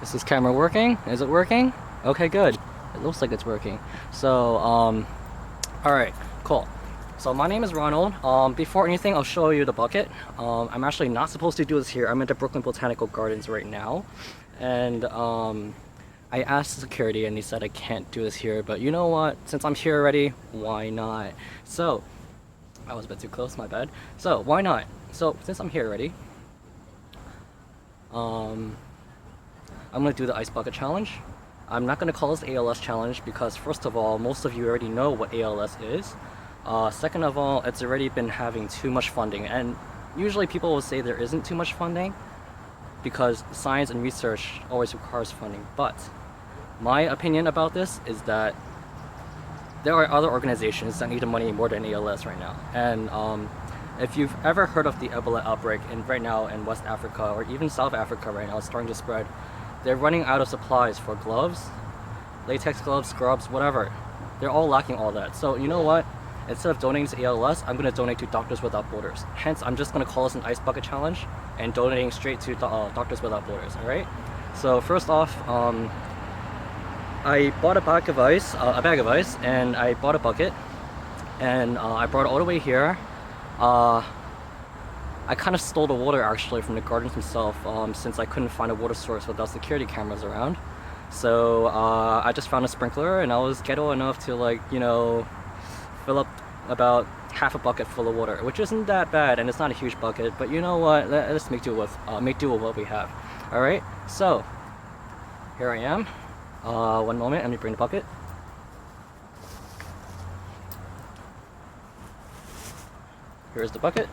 Is this camera working? Is it working? Okay, good. It looks like it's working. So, alright, cool. So my name is Ronald. Before anything, I'll show you the bucket. I'm actually not supposed to do this here. I'm at the Brooklyn Botanical Gardens right now. And I asked security and they said I can't do this here. But you know what? Since I'm here already, why not? So, I was a bit too close, my bad. So, why not? So, since I'm here already, um, I'm gonna do the ice bucket challenge. I'm not gonna call this ALS challenge because first of all, most of you already know what ALS is. Second of all, it's already been having too much funding, and usually people will say there isn't too much funding because science and research always requires funding. But my opinion about this is that there are other organizations that need the money more than ALS right now. And if you've ever heard of the Ebola outbreak right now in West Africa or even South Africa right now, it's starting to spread. They're running out of supplies for gloves, latex gloves, scrubs, whatever. They're all lacking all that. So you know what? Instead of donating to ALS, I'm going to donate to Doctors Without Borders. Hence, I'm just going to call this an ice bucket challenge and donating straight to Doctors Without Borders, alright? So first off, I bought a bag of ice, and I bought a bucket, and I brought it all the way here. I kind of stole the water actually from the gardens themselves, since I couldn't find a water source without security cameras around. So I just found a sprinkler, and I was ghetto enough to, like, you know, fill up about half a bucket full of water, which isn't that bad, and it's not a huge bucket. But you know what? Let's make do with what we have. All right. So here I am. One moment. Let me bring the bucket. Here's the bucket.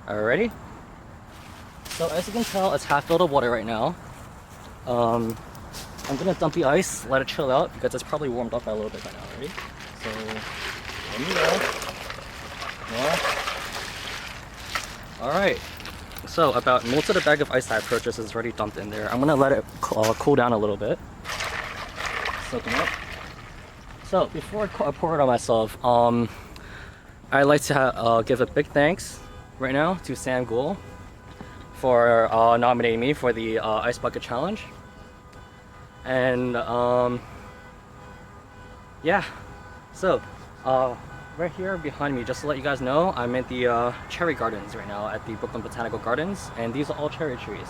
Alrighty. So as you can tell, it's half filled with water right now. I'm gonna dump the ice, let it chill out because it's probably warmed up by a little bit by now already. So let me go. More. Alright. So about most of the bag of ice I purchased is already dumped in there. I'm gonna let it cool down a little bit. Soaking up. So before I pour it on myself, I'd like to give a big thanks right now to Sam Gould for nominating me for the Ice Bucket Challenge. And yeah, so right here behind me, just to let you guys know, I'm at the cherry gardens right now at the Brooklyn Botanical Gardens, and these are all cherry trees.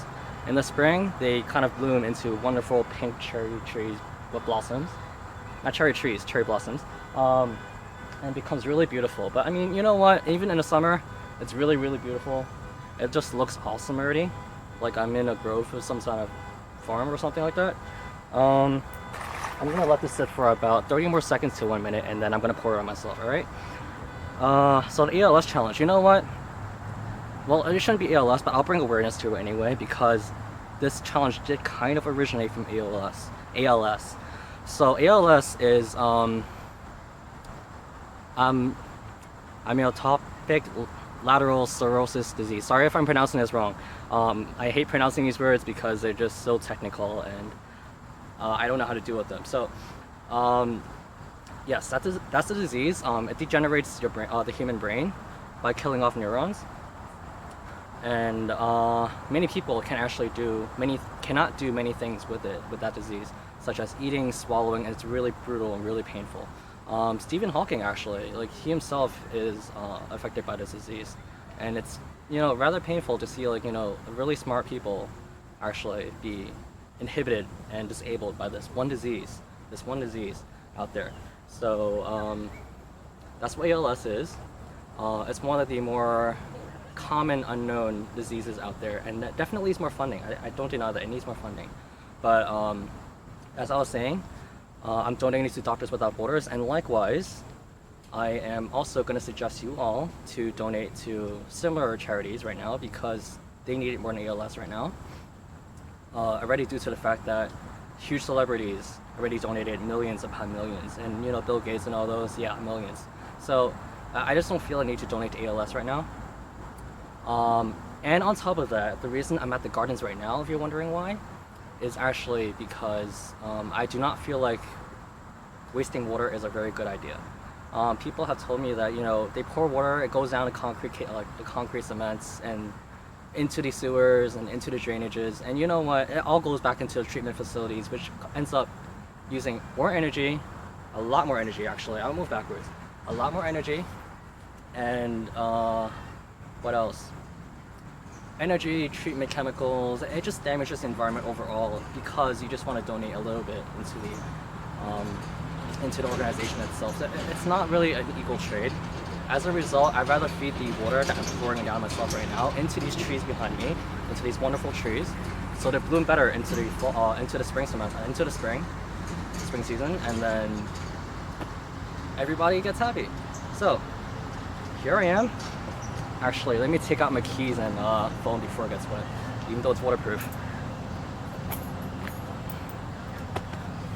In the spring, they kind of bloom into wonderful pink cherry trees with blossoms. Not cherry trees, cherry blossoms. And it becomes really beautiful. But I mean, you know what? Even in the summer, it's really, really beautiful. It just looks awesome already. Like I'm in a grove of some sort of farm or something like that. I'm gonna let this sit for about 30 more seconds to 1 minute, and then I'm gonna pour it on myself, alright? So the ALS challenge, you know what? Well, it shouldn't be ALS, but I'll bring awareness to it anyway, because this challenge did kind of originate from ALS. So ALS is, amyotrophic lateral sclerosis disease. Sorry if I'm pronouncing this wrong. I hate pronouncing these words because they're just so technical, and I don't know how to deal with them. So, yes, that's the disease. It degenerates your brain, the human brain, by killing off neurons. And many people cannot do many things with that disease, such as eating, swallowing, and it's really brutal and really painful. Stephen Hawking actually, like he himself is affected by this disease, and it's, you know, rather painful to see, like, you know, really smart people actually be inhibited and disabled by this one disease out there. So that's what ALS is. It's one of the more common unknown diseases out there, and that definitely needs more funding. I don't deny that it needs more funding, but as I was saying, I'm donating to Doctors Without Borders, and likewise, I am also going to suggest you all to donate to similar charities right now because they need it more than ALS right now. Already due to the fact that huge celebrities already donated millions upon millions, and you know, Bill Gates and all those, yeah, millions. So I just don't feel a need to donate to ALS right now. And on top of that, the reason I'm at the gardens right now, if you're wondering why, is actually because I do not feel like wasting water is a very good idea. People have told me that, you know, they pour water, it goes down to concrete, like the concrete cements, and into the sewers and into the drainages. And you know what? It all goes back into the treatment facilities, which ends up using more energy, a lot more energy actually. I'll move backwards. A lot more energy, and what else? Energy, treatment chemicals. It just damages the environment overall because you just want to donate a little bit into the organization itself. So it's not really an equal trade. As a result, I'd rather feed the water that I'm pouring down myself right now into these trees behind me, into these wonderful trees, so they bloom better into the fall, into the spring season, and then everybody gets happy. So here I am. Actually, let me take out my keys and phone before it gets wet, even though it's waterproof.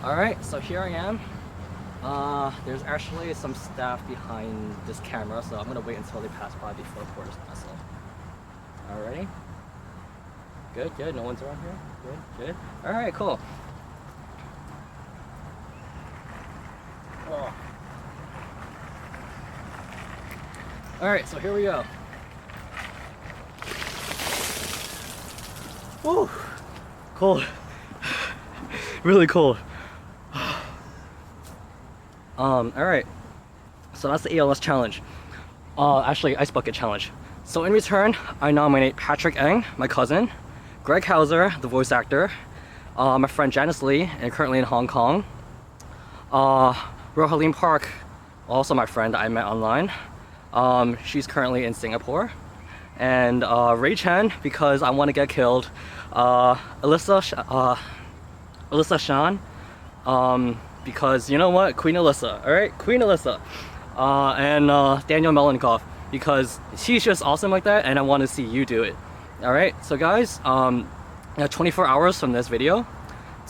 Alright, so here I am. There's actually some staff behind this camera, so I'm gonna wait until they pass by before I pour this myself. Alrighty. Good, good. No one's around here? Good, good. Alright, cool. Oh. Alright, so here we go. Woo! Cold. Really cold. Alright. So that's the ALS challenge. Actually, Ice Bucket challenge. So in return, I nominate Patrick Eng, my cousin, Greg Hauser, the voice actor, my friend Janice Lee, and currently in Hong Kong, Rohaleen Park, also my friend that I met online. She's currently in Singapore. And Ray Chen, because I want to get killed. Alyssa Shan, because you know what? Queen Alyssa, alright? Queen Alyssa. And Daniel Melenkoff, because she's just awesome like that, and I want to see you do it. Alright, so guys, you have 24 hours from this video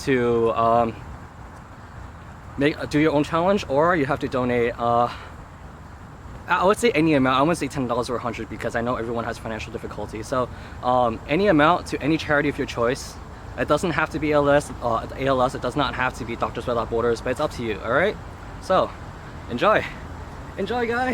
to do your own challenge, or you have to donate I would say any amount. I wouldn't say $10 or 100 because I know everyone has financial difficulty. So any amount to any charity of your choice. It doesn't have to be ALS. It does not have to be Doctors Without Borders, but it's up to you. All right. So enjoy, guys.